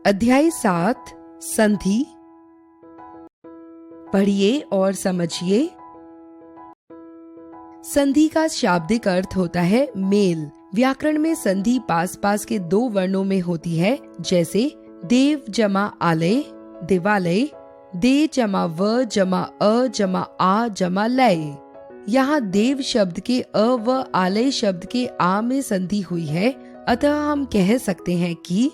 अध्याय 7 संधि। पढ़िए और समझिए। संधि का शाब्दिक अर्थ होता है मेल। व्याकरण में संधि पास पास के दो वर्णों में होती है, जैसे देव जमा आलय, देवालय, दे जमा व जमा अ जमा आ जमा लय। यहाँ देव शब्द के अ व आलय शब्द के आ में संधि हुई है, अतः हम कह सकते हैं कि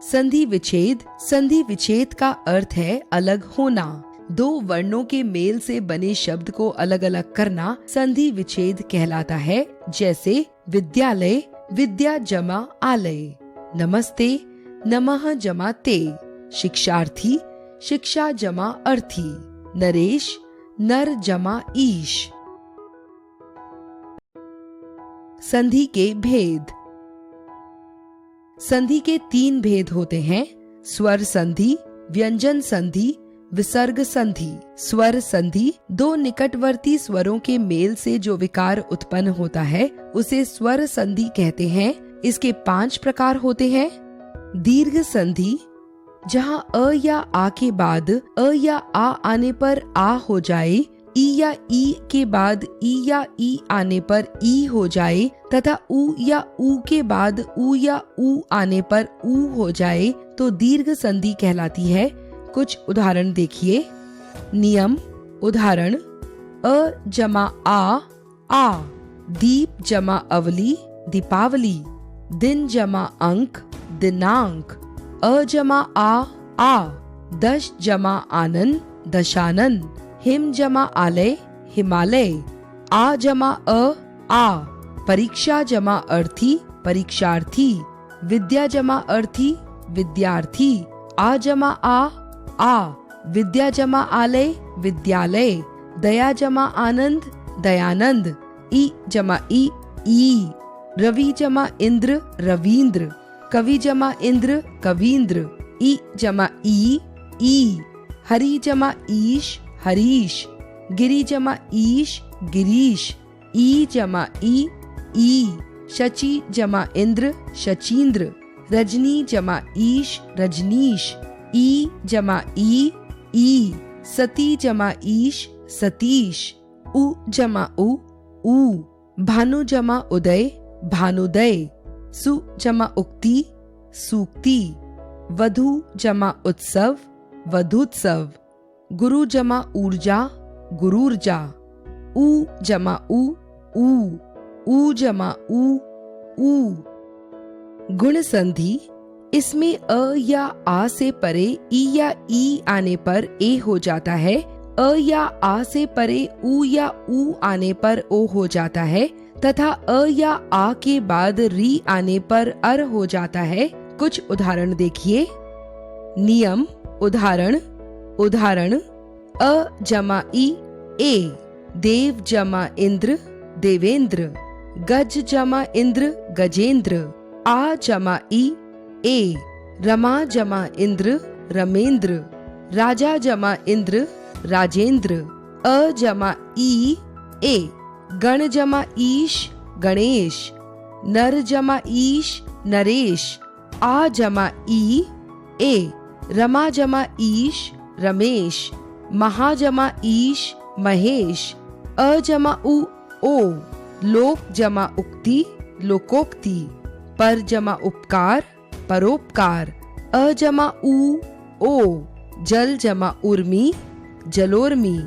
संधि विच्छेद। संधि विच्छेद का अर्थ है अलग होना। दो वर्णों के मेल से बने शब्द को अलग अलग करना संधि विच्छेद कहलाता है, जैसे विद्यालय, विद्या जमा आलय, नमस्ते, नमः जमा ते, शिक्षार्थी, शिक्षा जमा अर्थी, नरेश, नर जमा ईश। संधि के भेद। संधि के 3 भेद होते हैं, स्वर संधि, व्यंजन संधि, विसर्ग संधि। स्वर संधि दो निकटवर्ती स्वरों के मेल से जो विकार उत्पन्न होता है उसे स्वर संधि कहते हैं। इसके 5 प्रकार होते हैं। दीर्घ संधि, जहाँ अ या आ के बाद अ या आ आने पर आ हो जाए, ई या ई के बाद ई या ई आने पर ई हो जाए तथा उ या ऊ के बाद उ या ऊ आने पर ऊ हो जाए तो दीर्घ संधि कहलाती है। कुछ उदाहरण देखिए। नियम। उदाहरण: अ जमा आ, दीप जमा अवली, दीपावली, दिन जमा अंक, दिनांक, अ जमा आ, दश जमा आनंद, दशानन, हिम जमा आलय, हिमालय, आ जमा आ, परीक्षा जमा अर्थी, परीक्षार्थी, विद्या जमा अर्थी, विद्यार्थी, आ जमा आ, विद्या जमा आलय, विद्यालय, दया जमा आनंद, दयानंद, ई जमा ई, रवि जमा इंद्र, रवींद्र, कवि जमा इंद्र, कवींद्र, ई जमा ई, हरि जमा ईश, हरीश, गिरी जमा ईश, गिरीश, ई जमा ई, शची जमा इंद्र, शचींद्र, रजनी जमा ईश, रजनीश, ई जमा ई, सती जमा ईश, सतीश, उ जमा उ, भानु जमा उदय, भानुदय, सु जमा उक्ति, सूक्ति, वधु जमा उत्सव, वधुत्सव, गुरु जमा ऊर्जा, गुरूर्जा, उ जमा ऊ जमा ऊ। गुण संधि। इसमें अ या आ से परे ई या ई आने पर ए हो जाता है, अ या आ से परे उ या ऊ आने पर ओ हो जाता है तथा अ या आ के बाद री आने पर अर हो जाता है। कुछ उदाहरण देखिए। नियम। उदाहरण: अ जमा ए, देव जमा इंद्र, देवेंद्र, गज जमा इंद्र, गजेंद्र, आ जमा ए, रमा जमा इंद्र, रमेंद्र, राजा जमा इंद्र, राजेंद्र, अ जमा ए, गण जमा ईश, गणेश, नर जमा ईश, नरेश, आ जमा ए, रमा जमा ईश, रमेश, महा जमा ईश, महेश, अ जमा ओ, लोक जमा उक्ति, लोकोक्ति, पर जमा उपकार, परोपकार, अ जमा ओ, जल जमा उर्मी, जलोर्मी,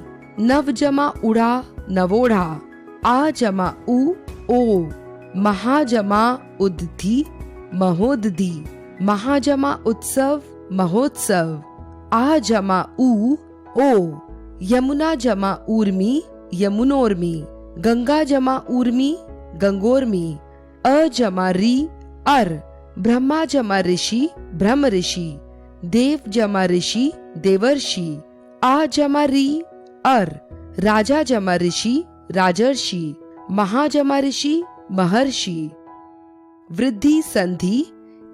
नव जमा उड़ा, नवोढ़ा, आ जमा ओ, महा जमा उद्धि, महोदधि, महा जमा उत्सव, महोत्सव, आ जमा ओ, यमुना जमा ऊर्मी, यमुनोर्मी, गंगा जमा ऊर्मी, गंगोर्मी, अ जमा री, अर, ब्रह्मा जमा ऋषि, ब्रह्म ऋषि, देव जमा ऋषि, देवर्षि, आ जमा री, अर, राजा जमा ऋषि, राजर्षि, महाजमा ऋषि, महर्षि। वृद्धि संधि,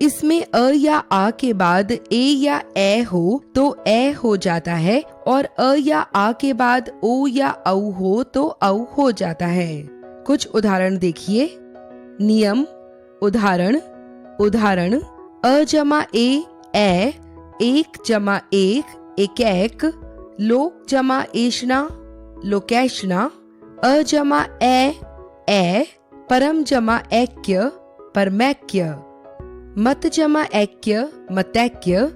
इसमें अ या आ के बाद ए या ए हो तो ए हो जाता है और अ या आ के बाद ओ या औ हो तो औ हो जाता है। कुछ उदाहरण देखिए। नियम, उदाहरण, उदाहरण अ जमा ए, एक जमा एक, एक, लोक जमा एषणा, लोकेशना, अ जमा ए, परम जमा ऐक्य, परमैक्य, मत जमा ऐक्य, मतैक्य,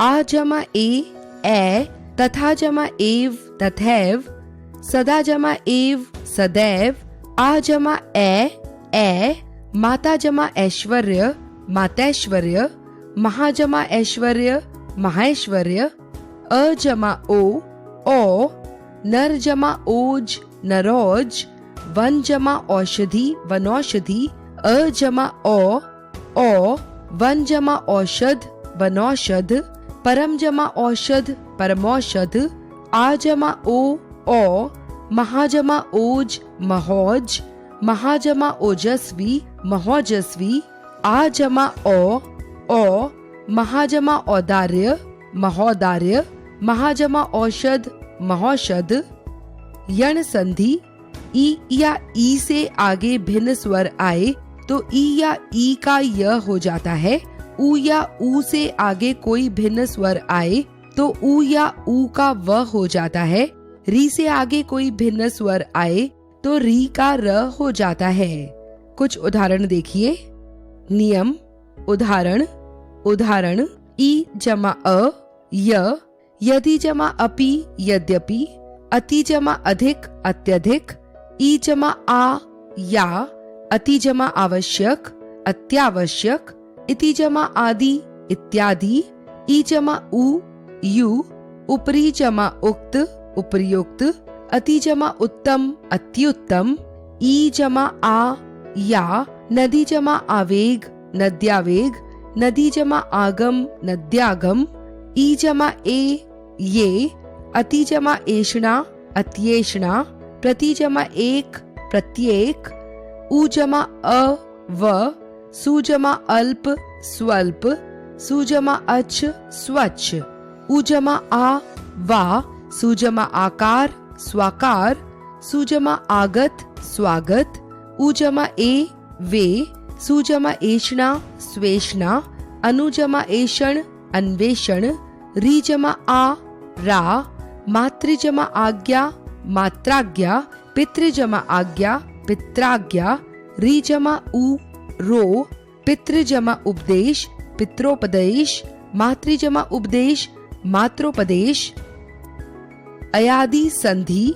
आ जमा ए, तथा जमा एव, तथैव, सदा जमा एव, सदैव, आ जमा ए, माता जमा ऐश्वर्य, मातैश्वर्य, महाजमा ऐश्वर्य, महाऐश्वर्य, अ जमा ओ, नर जमा ओज, नरोज, वन जमा औषधि, वनौषधि, अ जमा ओ, वन जमा औषध, वनौषध, परम जमा औषध, परमौषध, आ जमा ओ, महाजमा ओज, महोज, महाजमा ओजस्वी, महोजस्वी, आ जमा ओ, महाजमा औदार्य, महोदार्य, महाजमा औषध, महौषध। यण संधि, ई या ई से आगे भिन्न स्वर आए तो ई या ई का य हो जाता है। उ या ऊ से आगे कोई भिन्न स्वर आए तो उ या ऊ का व हो जाता है। री से आगे कोई भिन्न स्वर आए तो री का र हो जाता है। कुछ उदाहरण देखिए। नियम, उदाहरण, उदाहरण ई जमा अ, य, यदि जमा अपि, यद्यपि, अति जमा अधिक, अत्यधिक, ई जमा आ, या, अति जमा आवश्यक, अत्यावश्यक, इति जमा आदि, इत्यादि, ई जमा उ, यु, उपरि जमा उक्त, उपर्युक्त, अति जमा उत्तम, अत्युत्तम, ई जमा आ, या, नदी जमा आवेग, नद्यावेग, नदी जमा आगम, नद्यागम, ई जमा ए, ये, अति जमा एषणा, अत्येषणा, प्रति जमा एक, प्रत्येक, उ जमा अ, व, सु जमा अल्प, स्वल्प, सु जमा अच्छ, स्वच्छ, उ जमा आ, वा, सु जमा आकार, स्वाकार, सु जमा आगत, स्वागत, उ जमा ए, वे, सु जमा एषणा, स्वेषणा, अनु जमा एषण, अन्वेषण, री जमा आ, रा, मातृ जमा आज्ञा, मात्राज्ञा, पितृ जमा आज्ञा, पित्राज्ञा, री जमा उ, रो, पितृ जमा उपदेश, पित्रोपदेश, मातृ जमा उपदेश, मात्रोपदेश। अयादि संधि,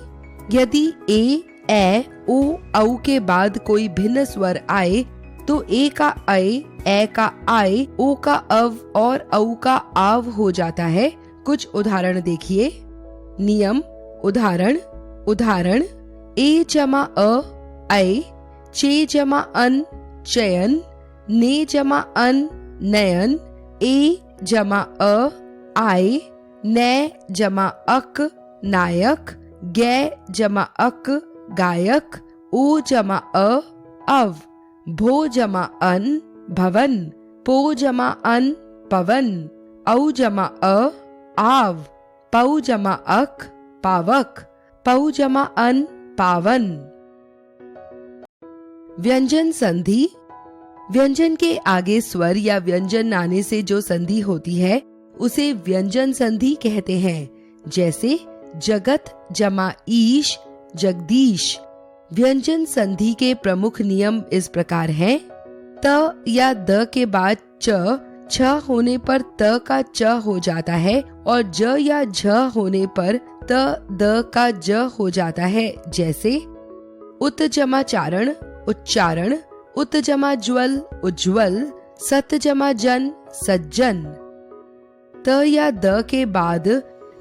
यदि ए, ओ, औ के बाद कोई भिन्न स्वर आए तो ए का ए का आए, ओ का अव और औ का आव हो जाता है। कुछ उदाहरण देखिए। नियम, उदाहरण, उदाहरण ए जमा ऐ, चे जमा अन, चयन, ने जमा अन, नयन, ए जमा आय, नै जमा अक, नायक, गै जमा अक, गायक, ओ जमा अव, भो जमा अन, भवन, पो जमा अन, पवन, औ जमा आव, पौ जमा अक, पावक, पौ जमा अन, पावन। व्यंजन संधि, व्यंजन के आगे स्वर या व्यंजन आने से जो संधि होती है उसे व्यंजन संधि कहते हैं। जैसे जगत जमा ईश, जगदीश। व्यंजन संधि के प्रमुख नियम इस प्रकार हैं। त या द के बाद छ होने पर त का च हो जाता है और ज या झ होने पर त द का ज हो जाता है। जैसे उत जमा चारण, उच्चारण, उत जमा ज्वल, उज्ज्वल, सत जमा जन, सज्जन। त या द के बाद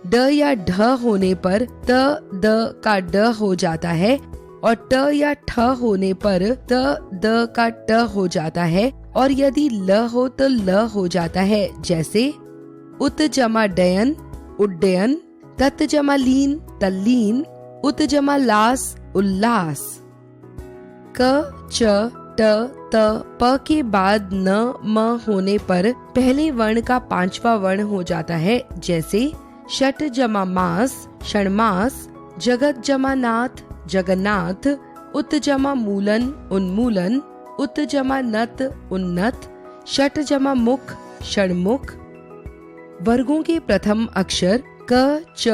ड या ढ होने पर त द का ड हो जाता है और ट या ठ होने पर त द का ट हो जाता है और यदि ल हो तो ल हो जाता है। जैसे उत जमा डयन, उड्डयन, तत् जमा लीन, तल्लीन, उत जमा लास, उल्लास। क, च, ट, त, प के बाद न, म होने पर पहले वर्ण का पांचवा वर्ण हो जाता है। जैसे षट जमा मास, षण्मास, जगत जमा नाथ, जगन्नाथ, उत जमा मूलन, उन्मूलन, उत जमा नत, उन्नत, षट जमा मुख, षण्मुख। वर्गों के प्रथम अक्षर क, च,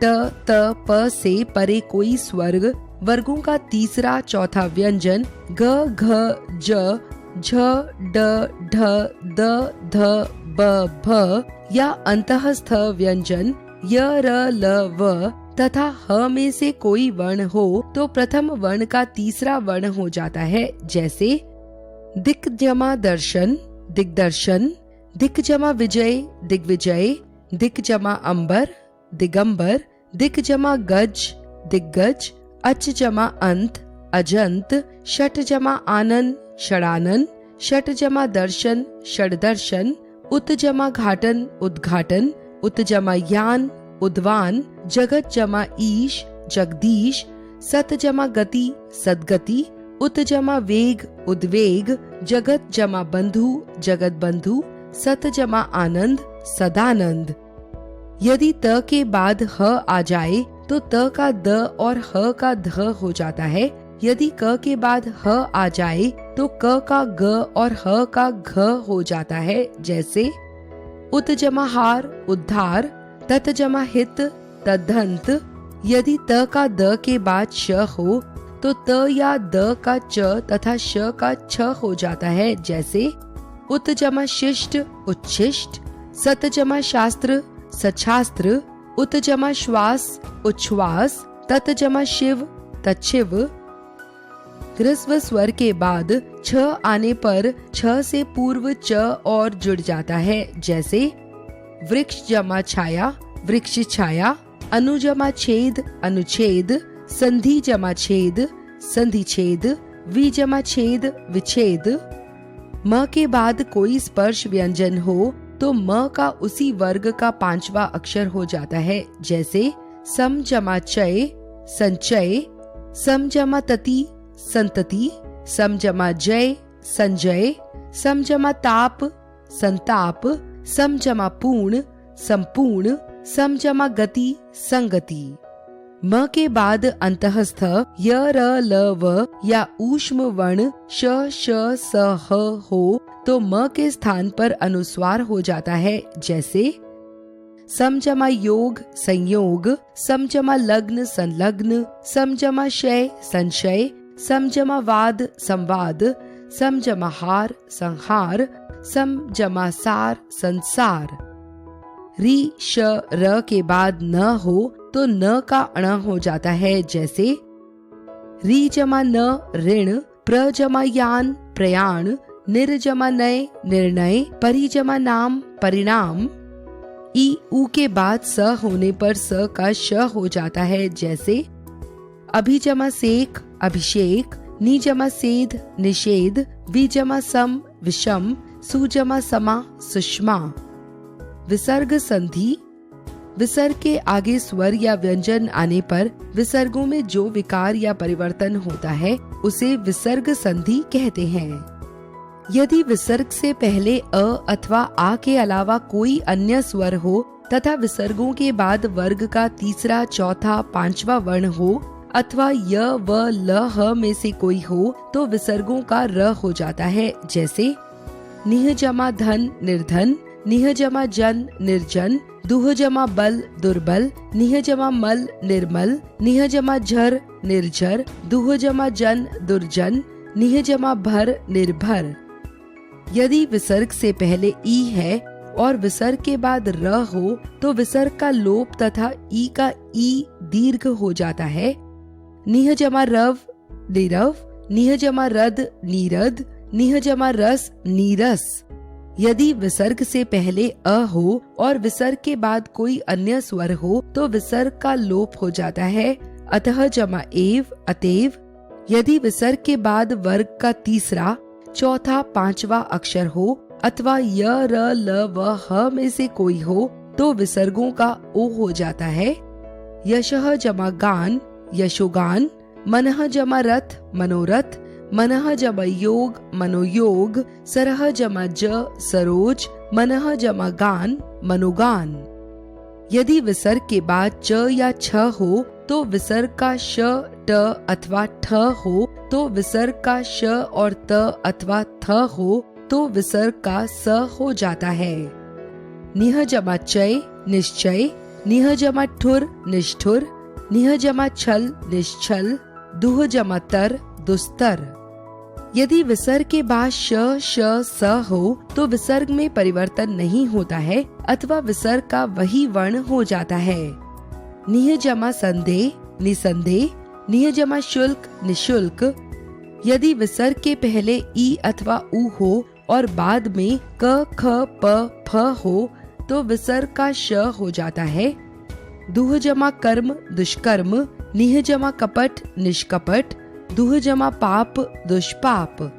ट, त, प से परे कोई स्वर्ग वर्गों का तीसरा चौथा व्यंजन ग, घ, ज, झ, ड, ढ, द, ध, ब, भ या अंतःस्थ व्यंजन य, र, ल, व तथा ह में से कोई वर्ण हो तो प्रथम वर्ण का तीसरा वर्ण हो जाता है। जैसे दिक् जमा दर्शन, दिग्दर्शन, दिक् जमा विजय, दिग्विजय, दिक् जमा अंबर, दिगंबर, दिक् जमा गज, दिग्गज, अच जमा अंत, अजंत, षट जमा आनंद, षडानन, षट जमा दर्शन, षडदर्शन, उत जमा घाटन, उद्घाटन, उत जमा यान, उद्वान, जगत जमा ईश, जगदीश, सत जमा गति, सदगति, उत जमा वेग, उद्वेग, जगत जमा बंधु, जगत बंधु, सत जमा आनंद, सदानंद। यदि त के बाद ह आ जाए तो त का द और ह का ध हो जाता है। यदि क के बाद ह आ जाए तो क का ग और ह का घ हो जाता है। जैसे उत जमा हार, उद्धार, तत जमा हित, तदंत। यदि त का द के बाद श हो तो त या द का च तथा श का छ हो जाता है। जैसे उत जमा शिष्ट, उच्छिष्ट, सत जमा शास्त्र, सच्छास्त्र, उत जमा श्वास, उच्छ्वास, तत जमा शिव, तच्छिव। ह्रस्व स्वर के बाद छ आने पर छ से पूर्व च और जुड़ जाता है। जैसे वृक्ष जमा छाया, वृक्ष छाया, अनु जमा छेद, अनुच्छेद, संधि जमा छेद, संधि छेद, वि जमा छेद, विच्छेद। म के बाद कोई स्पर्श व्यंजन हो तो म का उसी वर्ग का पांचवा अक्षर हो जाता है। जैसे सम जमा चय, संचय, सम जमा तति, संतति, सम जमा जय, संजय, सम जमा ताप, संताप, सम जमा पूर्ण, संपूर्ण, सम जमा गति, संगति। म के बाद अंतःस्थ य, र, ल, व या ऊष्म वर्ण श, श, स, ह हो तो म के स्थान पर अनुस्वार हो जाता है। जैसे सम जमा योग, संयोग, सम जमा लग्न, संलग्न, सम जमा शय, संशय, सम जमा वाद, संवाद, सम जमा हार, संहार, सम जमा सार, संसार। रि, श, र के बाद न हो तो न का अण हो जाता है। जैसे रि जमा न, ऋण, प्र जमा यान, प्रयाण, निर जमा नय, निर्णय, परि जमा नाम, परिणाम। ई, उ के बाद स होने पर स का श हो जाता है। जैसे अभि जमा सेक, अभिषेक, नि जमा सेध, निषेध, वि जमा सम, विषम, सु जमा समा, सुषमा। विसर्ग संधि। विसर्ग के आगे स्वर या व्यंजन आने पर विसर्गों में जो विकार या परिवर्तन होता है उसे विसर्ग संधि कहते हैं। यदि विसर्ग से पहले अ अथवा आ के अलावा कोई अन्य स्वर हो तथा विसर्गों के बाद वर्ग का तीसरा, चौथा, पांचवा वर्ण हो अथवा य, व, ल, ह में से कोई हो तो विसर्गों का र हो जाता है। जैसे निह जमा धन, निर्धन, निह जमा जन, निर्जन, दुह जमा बल, दुर्बल, निह जमा मल, निर्मल, निह जमा झर, निर्झर, दुह जमा जन, दुर्जन, निह जमा भर, निर्भर। यदि विसर्ग से पहले ई है और विसर्ग के बाद र हो तो विसर्ग का लोप तथा ई का ई दीर्घ हो जाता है। निह जमा रव, निरव, निह जमा रद, नीरद, निह जमा रस, नीरस। यदि विसर्ग से पहले अ हो और विसर्ग के बाद कोई अन्य स्वर हो तो विसर्ग का लोप हो जाता है। अतः जमा एव, अतएव। यदि विसर्ग के बाद वर्ग का तीसरा, चौथा, पांचवा अक्षर हो अथवा य, र, ल, व, ह में से कोई हो तो विसर्गों का ओ हो जाता है। यशः जमा गान, यशोगान, मनः जमा रथ, मनोरथ, मनः जमा योग मनोयोग, सरह जमा ज सरोज, मनः जमा गान मनोगान। यदि विसर्ग के बाद च या छ हो तो विसर्ग का श ट अथवा ठ हो तो विसर्ग का श और त अथवा थ हो तो विसर्ग का स हो जाता है। निह जमा चय निश्चय, निह जमा ठुर निष्ठुर, निह जमा छल निश्छल, दुह जमा तर दुस्तर। यदि विसर्ग के बाद श श स हो तो विसर्ग में परिवर्तन नहीं होता है अथवा विसर्ग का वही वर्ण हो जाता है। निह जमा संदेह निसंदेह, निह जमा शुल्क निशुल्क। यदि विसर्ग के पहले ई अथवा उ हो और बाद में क ख प फ हो तो विसर्ग का श हो जाता है। दुह जमा कर्म दुष्कर्म, निह जमा कपट निष्कपट, दुह जमा पाप दुष्पाप।